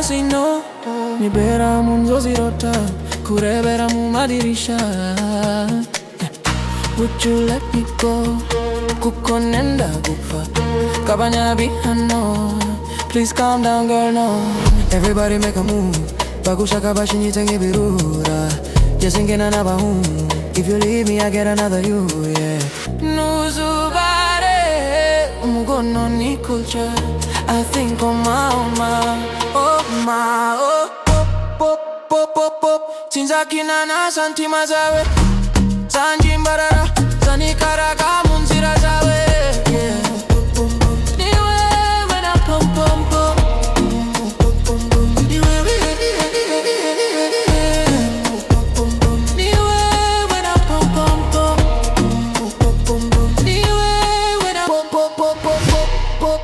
say no. Nibera munzozirota, kurebera mu madirisha. Would you let me go? Kuko nenda gupfa kabanya bihano. Please calm down girl, no. Everybody make a move, bagushaka bashinyitenge birura. Jesingena nabahu, if you leave me I get another you, yeah. Nuzubare umugono ni culture. I think oh my, oh my, oh pop, pop, pop, pop. Sinzakina na santima zawe Sanji mbarara, zanikaraga munzira zawe, yeah. Niwe wena pom pom pom. Niwe wena pom pom pom. Niwe wena pom pom pom pom pom.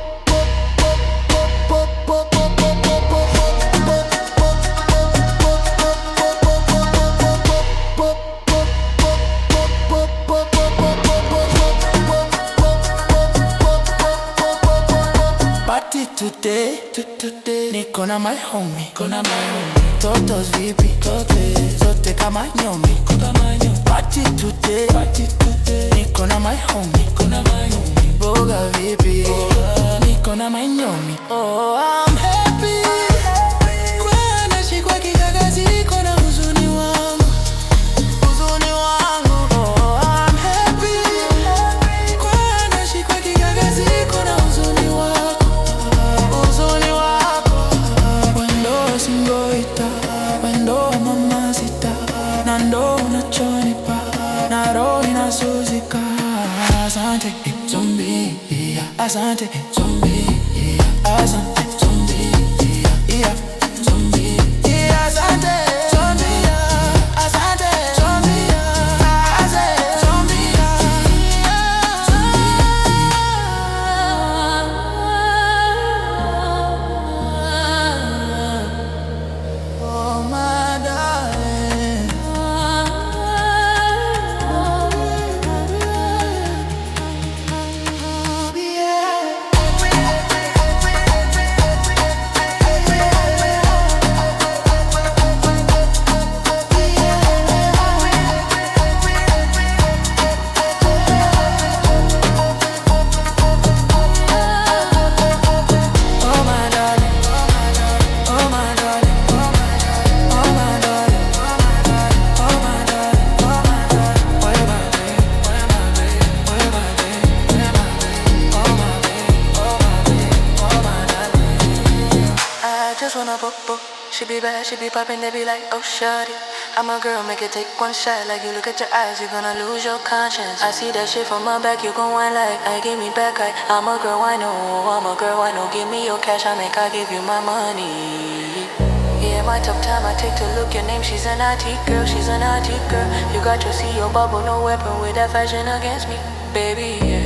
Today, niko na my homie, Totos vipi, zote kama nyomi. Party today, niko na my homie, Boga vipi, niko na my nyomi. Oh, I'm happy, kwa nashikwa kikagazi, kona huzuni wangu. Oh, I'm happy, kwa nashikwa kikagazi, kona huzuni wangu. Nando unachonipa na roho inasuzika. Asante zombie, asante zombie, asante zombie, yeah. Zombie, yeah, asante zombie, asante zombie, asante zombie, oh my darling. Just wanna pop. She be bad, she be poppin', they be like, oh shawty. I'm a girl, make it take one shot. Like you look at your eyes, you're gonna lose your conscience. I see that shit from my back, you gon' whine like, I give me back, I'm a girl, I know, give me your cash, I give you my money. Yeah, my tough time, I take to look your name, she's an IT girl, You got to see your bubble, no weapon with that fashion against me, baby, yeah.